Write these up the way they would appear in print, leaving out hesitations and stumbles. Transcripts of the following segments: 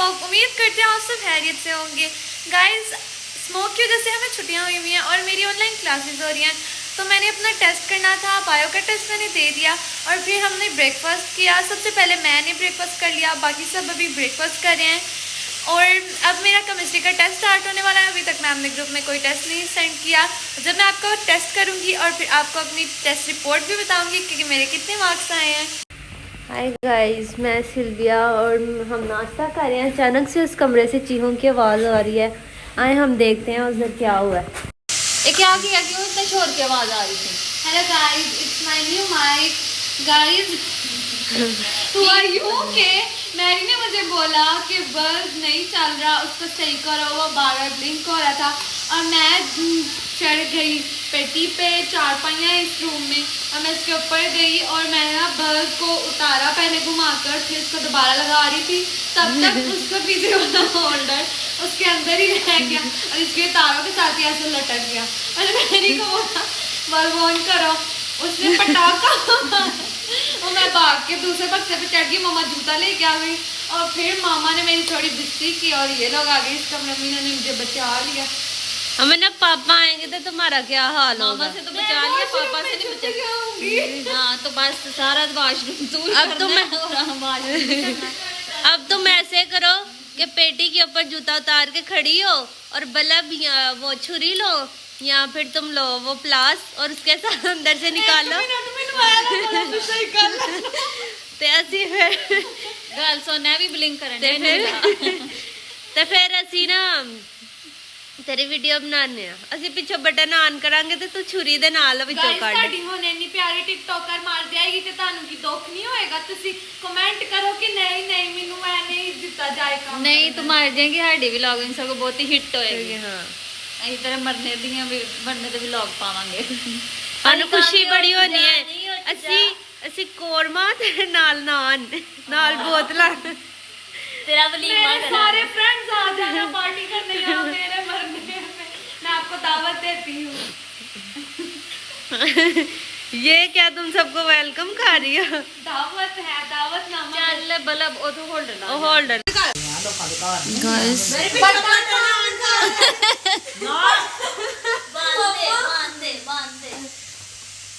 Vlog. उम्मीद करते हैं आप सब खैरियत से होंगे। गाइस, स्मोक की वजह से हमें छुट्टियां हुई हुई हैं और मेरी ऑनलाइन क्लासेस हो रही हैं, तो मैंने अपना टेस्ट करना था, बायो का टेस्ट मैंने दे दिया और फिर हमने ब्रेकफास्ट किया। सबसे पहले मैंने ब्रेकफास्ट कर लिया, बाकी सब अभी ब्रेकफास्ट कर रहे हैं। और अब मेरा केमिस्ट्री का टेस्ट स्टार्ट होने वाला है। अभी तक मैम ने ग्रुप में कोई टेस्ट नहीं सेंड किया। जब मैं आपको टेस्ट करूँगी और फिर आपको अपनी टेस्ट रिपोर्ट भी बताऊँगी कि मेरे कितने मार्क्स आए हैं। हाय गाइस, मैं सिल्विया और हम नाश्ता कर रहे हैं। अचानक से उस कमरे से चीखों की आवाज़ आ रही है। आए हम देखते हैं उधर क्या हुआ है। क्या किया, क्यों इतना शोर की आवाज़ आ रही थी? Hello guys, it's my new mike. Guys who are you? Okay, Mary ने मुझे बोला कि बल्ब नहीं चल रहा, उसको सही करो, वो बार-बार ब्लिंक हो रहा था और मैं चढ़ गई पेटी पे, चारपाइयाँ इस रूम में, और मैं इसके ऊपर गई और मैंने ना बल्ब को उतारा पहले घुमाकर, फिर उसको दोबारा लगा रही थी, तब तक उसका पीछे वाला होल्डर उसके अंदर ही रह गया और इसके तारों के साथ ही ऐसे लटक गया। मैंने मैरी को बोला बल्ब ऑन करो, उसने पटाखा और मैं भाग के दूसरे बक्से पे चढ़ गई। मामा जूता लेके आ गई और फिर मामा ने मेरी थोड़ी बेइज्जती की और ये लोग आ गए इस कमरे में, इन्होंने मुझे बचा लिया। हमें ना पापा आएंगे तो तुम्हारा क्या हाल होगा? मामा से तो बचा लिया, पापा से नहीं बचा। हाँ तो बस सारा वॉशरूम तू अब तुम ऐसे करो कि पेटी के ऊपर जूता उतार के खड़ी हो और बल्ब वो छुरी लो या फिर तुम लो वो प्लास और उसके साथ अंदर से निकालो। ते असी फिर गर्ल सोना भी ब्लिंक करन ते फिर असी ना तेरी वीडियो बनाने ਅਸੀਂ ਪਿੱਛੋਂ ਬਟਨ ਆਨ ਕਰਾਂਗੇ ਤੇ ਤੂੰ ਛੁਰੀ ਦੇ ਨਾਲ ਵਿੱਚੋਂ ਕੱਢ। ਸਾਡੀ ਹੁਣ ਇੰਨੀ ਪਿਆਰੀ ਟਿਕਟੋਕਰ ਮਾਰ ਜਾਏਗੀ ਤੇ ਤੁਹਾਨੂੰ ਕੀ ਦੁੱਖ ਨਹੀਂ ਹੋਏਗਾ? ਤੁਸੀਂ ਕਮੈਂਟ ਕਰੋ ਕਿ ਨਹੀਂ ਨਹੀਂ ਮੈਨੂੰ ਐ ਨਹੀਂ ਦਿੱਤਾ ਜਾਏਗਾ। ਨਹੀਂ ਤੂੰ ਮਾਰ ਜਾਏਗੀ, ਸਾਡੀ ਵਲੌਗਿੰਗ ਸਗੋਂ ਬਹੁਤ ਹੀ ਹਿੱਟ ਹੋਏਗੀ। ਹਾਂ ਅਸੀਂ ਤੇਰੇ ਮਰਨੇ ਦੀਆਂ ਵੀ ਬਣਨੇ ਤੇ ਵਲੌਗ ਪਾਵਾਂਗੇ। ਸਾਨੂੰ ਖੁਸ਼ੀ ਬੜੀ ਹੋਣੀ ਹੈ। ਅਸੀਂ ਕੋਰਮਾ ਤੇ ਨਾਲ ਨਾਨ ਨਾਲ ਬੋਤਲਾਂ तेरा वलीमा सारे फ्रेंड्स आ जाना पार्टी करने यहाँ मेरे मरने में। मैं आपको दावत देती हूँ। ये क्या तुम सबको वेलकम खा रही हो? दावत है, दावत नामा। चल बल्ब ओ तो होल्डर ना, होल्डर गाइस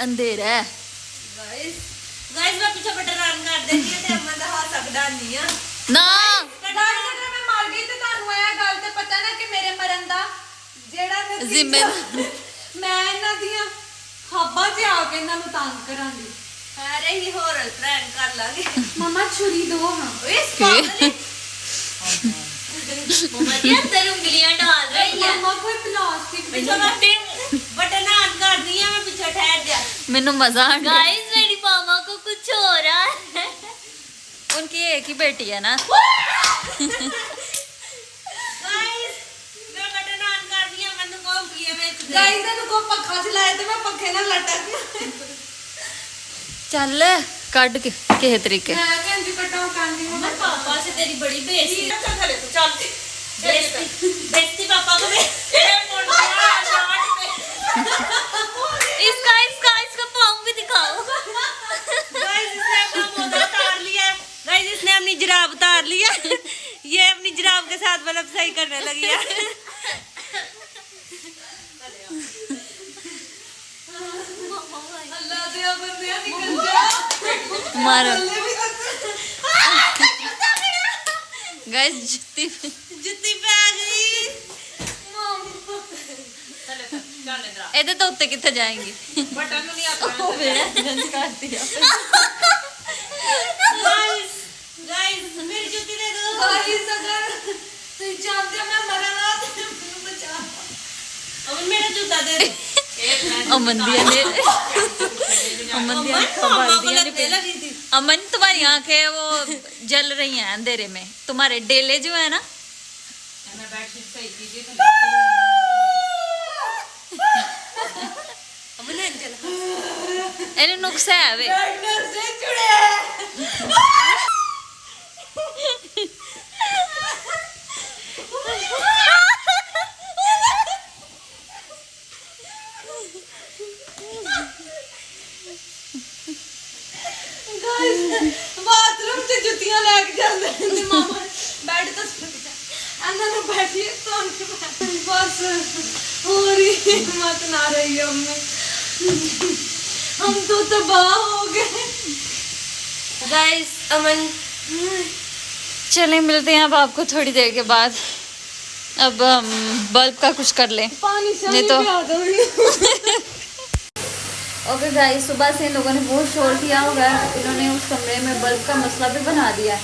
अंधेरा है गाइस मैं पीछे बटन ऑन कर देती है ते अम्मा दा हाथ सकदा नहीं है ना अगर मैं मर गई तो ਤੁਹਾਨੂੰ ਇਹ ਗੱਲ ਤੇ ਪਤਾ ਨਾ ਕਿ ਮੇਰੇ ਮਰਨ ਦਾ ਜਿਹੜਾ ਜ਼ਿੰਮੇ ਮੈਂ ਇਹਨਾਂ ਦੀਆਂ ਖਾਬਾਂ 'ਚ ਆ ਕੇ ਇਹਨਾਂ ਨੂੰ ਤੰਗ ਕਰਾਂਗੀ। ਅਰੇ ਹੀ ਹੋਰ ਪ੍ਰੈਂਕ ਕਰ ਲਾਂਗੇ। ਮਮਾ ਛੁਰੀ ਦੋ ਹਾਂ ਇਸ ਪਾਗਲ मम्मा जी अंदर उंगलियां डाल रही है। मम्मा कोई प्लास्टिक बटन ऑन कर दिया, मैं पीछे ठहर जा। मेनू मजा आ गया। गाइस मेरी मामा को कुछ हो रहा है। उनकी एक ही बेटी है ना। गाइस मैं बटन ऑन कर दिया, मैंने को उंगलियां में गाइस ने को पंखा चलाया ते मैं पंखे नाल लटक चल कट के किसी तरीके। मैं कहंदी कटाओ कांदी हूं। पापा से तेरी बड़ी बेइज्जती। चल चले तू चल बेइज्जती पापा को इसका पाँव भी दिखाओ। गाइस इसने अपना मोजा उतार लिया। गाइस इसने अपनी जुराब उतार लिया। ये अपनी जुराब के साथ बल्ब सही करने लगी है। अल्लाह दे बंदे निकल जा मारो गाइस जुत्ती पे आ गई। ਇਹਦੇ ਤੋਂ ਉੱਤੇ ਕਿੱਥੇ ਜਾਏंगी? बटन नहीं आता ਉਹ ਵੇੜਾ ਜੰਜ ਕਰਦੀ ਆ। गाइस मेरी जूती दे दो। गाइस अगर तू जानते हो मैं मरा ना तो मुझे बचा। अब मेरा जूता दे दो। अमन तुम्हारी आंखें वो जल रही हैं अंधेरे में। तुम्हारे डेले जो है ना, इन्हें नुक्स है वे। बाथरूम से जुतियां लेके जाते हैं मामा बेड तो ना बैठी तो बस हो रही हिम्मत ना रही है हमें, हम तो तबाह हो गए। गाइस अमन, चलें मिलते हैं अब आपको थोड़ी देर के बाद। अब हम बल्ब का कुछ कर लें, पानी नहीं तो ओके गाइस, सुबह से इन लोगों ने बहुत शोर किया होगा। इन्होंने उस कमरे में बल्ब का मसला भी बना दिया है,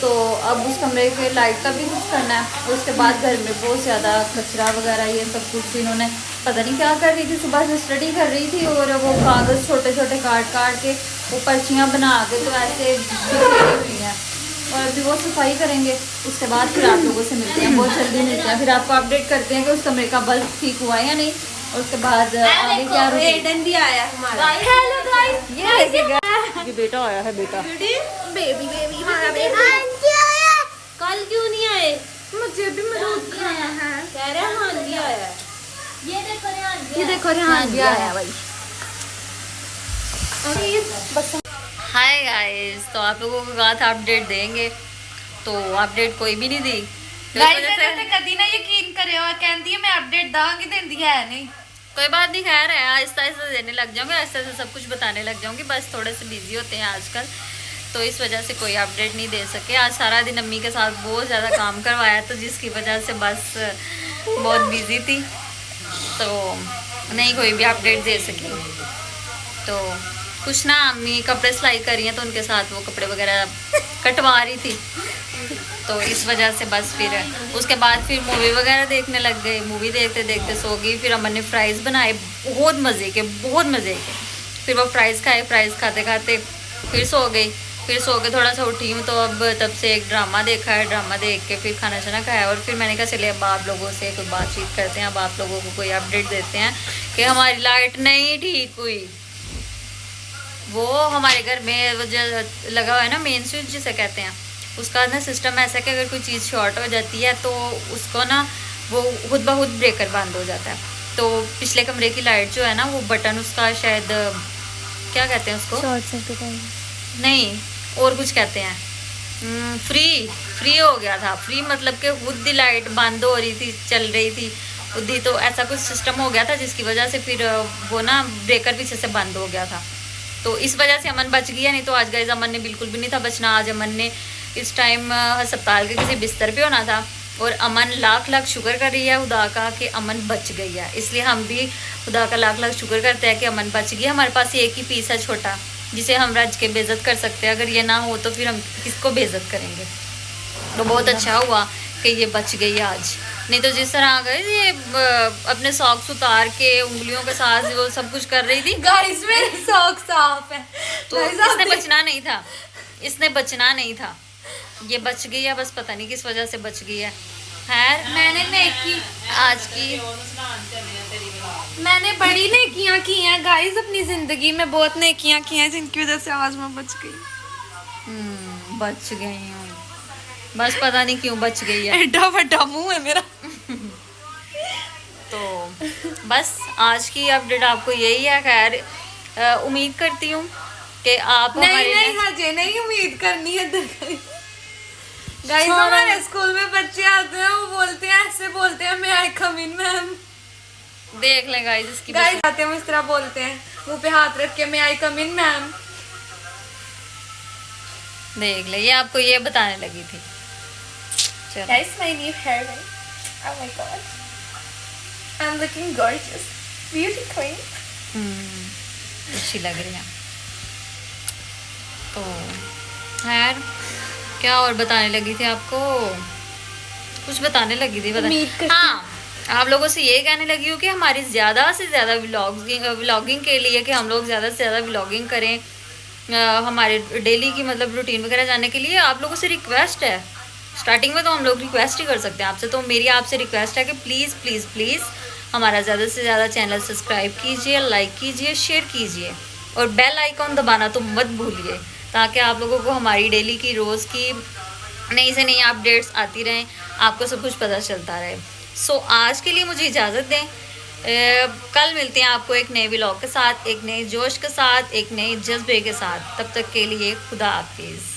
तो अब उस कमरे के लाइट का भी कुछ करना है। उसके बाद घर में बहुत ज़्यादा कचरा वगैरह ये सब कुछ इन्होंने पता नहीं क्या कर रही थी। सुबह से स्टडी कर रही थी और वो कागज़ छोटे छोटे काट काट के वो पर्चियाँ बना के तो ऐसे बिखरी हुई हैं, और अभी वो सफाई करेंगे। उसके बाद फिर आप लोगों से मिलते हैं, बहुत जल्दी मिलते हैं। फिर आपको अपडेट करते हैं कि उस कमरे का बल्ब ठीक हुआ है या नहीं, और उसके बाद आगे क्या एडन भी आया हमारा। हेलो गाइस, ये बेटा आया है। बेटा बेबी हमारा बेबी कल क्यों नहीं आए? मुझे भी मरूद खाना है। कह रहे हान भी आया है। ये देखो रेहान भी आया भाई। हाय गाइस, तो आप लोगों को कहा था अपडेट देंगे, तो अपडेट कोई भी नहीं दी। तो इस वजह से कभी ना यकीन करे और कहती है मैं अपडेट दांगी देती है नहीं। कोई बात नहीं, खैर है, आहिस्ता आहिस्ता देने लग जाऊंगी, आहिस्ता आहिस्ता सब कुछ बताने लग जाऊंगी। बस थोड़े से बिजी होते हैं आजकल, तो इस वजह से कोई अपडेट नहीं दे सके। आज सारा दिन अम्मी के साथ बहुत ज़्यादा काम करवाया, तो जिसकी वजह से बस बहुत बिजी थी, तो नहीं कोई भी अपडेट दे सकी। तो कुछ ना, अम्मी कपड़े सिलाई कर रही हैं, तो उनके साथ वो कपड़े वगैरह कटवा रही थी, तो इस वजह से बस फिर उसके बाद फिर मूवी वगैरह देखने लग गए। मूवी देखते देखते सो गई। फिर अमन ने फ्राइज़ बनाए, बहुत मज़े के, बहुत मज़े के। फिर वो फ्राइज़ खाए, फ्राइज़ खाते खाते फिर सो गई। फिर सो के थोड़ा सा उठी हूँ, तो अब तब से एक ड्रामा देखा है। ड्रामा देख के फिर खाना शाना खाया, और फिर मैंने कहा चलिए अब आप लोगों से कोई बातचीत करते हैं, अब आप लोगों को कोई अपडेट देते हैं कि हमारी लाइट नहीं ठीक हुई। वो हमारे घर में वो जो लगा हुआ है ना मेन स्विच जिसे कहते हैं, उसका ना सिस्टम ऐसा है कि अगर कोई चीज़ शॉर्ट हो जाती है तो उसको ना वो खुद ब खुद ब्रेकर बंद हो जाता है। तो पिछले कमरे की लाइट जो है ना, वो बटन उसका शायद क्या कहते हैं उसको, शॉर्ट सर्किट नहीं और कुछ कहते हैं, फ्री हो गया था। फ्री मतलब कि खुद ही लाइट बंद हो रही थी, चल रही थी खुद ही, तो ऐसा कुछ सिस्टम हो गया था जिसकी वजह से फिर वो ना ब्रेकर पीछे से बंद हो गया था। तो इस वजह से अमन बच गया, नहीं तो आज गाइस अमन ने बिल्कुल भी नहीं था बचना। आज अमन ने इस टाइम अस्पताल के किसी बिस्तर पे होना था, और अमन लाख लाख शुक्र कर रही है खुदा का कि अमन बच गई है। इसलिए हम भी खुदा का लाख लाख शुक्र करते हैं कि अमन बच गई। हमारे पास एक ही पीस है छोटा, जिसे हम रज के बेइज्जत कर सकते हैं। अगर ये ना हो तो फिर हम किसको बेइज्जत करेंगे। तो बहुत अच्छा हुआ कि ये बच गई आज, नहीं तो जिस तरह आ गए ये अपने सॉक्स उतार के उंगलियों के साथ वो सब कुछ कर रही थी। गाइस मेरे सॉक्स साफ है, तो इसने बचना नहीं था, इसने बचना नहीं था। ये बच गई है, बस पता नहीं किस वजह से बच गई है। खैर मैंने नेकी आज की मैंने बड़ी नेकियां की हैं गाइस अपनी जिंदगी में, बहुत नेकियां की हैं जिनकी वजह से आज मैं बच गई। बच गई हूँ, बस पता नहीं क्यों बच गई है। एडा बड़ा मुंह है मेरा। तो बस आज की अपडेट आपको यही है। खैर उम्मीद करती हूँ कि आप नहीं हजे नहीं उम्मीद करनी है। गाइस हमारे स्कूल में बच्चे आते हैं, वो बोलते हैं, ऐसे बोलते हैं, मैं आई कम इन मैम। देख लें गाइस इसकी गाइस आते हैं इस तरह बोलते हैं, मुंह पे हाथ रख के, मैं आई कम इन मैम। देख ले, ये आपको ये बताने लगी थी। चलो guys my new hair day, oh my God, I am looking gorgeous, beauty queen. अच्छी लग रही है। तो खैर क्या और बताने लगी थी आपको, कुछ बताने लगी थी पता। हाँ, आप लोगों से ये कहने लगी हूँ कि हमारी ज़्यादा से ज़्यादा व्लॉगिंग के लिए कि हम लोग ज़्यादा से ज़्यादा व्लॉगिंग करें, हमारे डेली की मतलब रूटीन वगैरह जानने के लिए आप लोगों से रिक्वेस्ट है। स्टार्टिंग में तो हम लोग रिक्वेस्ट ही कर सकते हैं आपसे, तो मेरी आपसे रिक्वेस्ट है कि प्लीज़ प्लीज़ प्लीज़ हमारा ज़्यादा से ज़्यादा चैनल सब्सक्राइब कीजिए, लाइक कीजिए, शेयर कीजिए, और बेल आइकॉन दबाना तो मत भूलिए, ताकि आप लोगों को हमारी डेली की रोज़ की नई से नई अपडेट्स आती रहें, आपको सब कुछ पता चलता रहे। सो आज के लिए मुझे इजाज़त दें। कल मिलते हैं आपको एक नए व्लॉग के साथ, एक नए जोश के साथ, एक नए जज्बे के साथ। तब तक के लिए खुदा हाफिज़।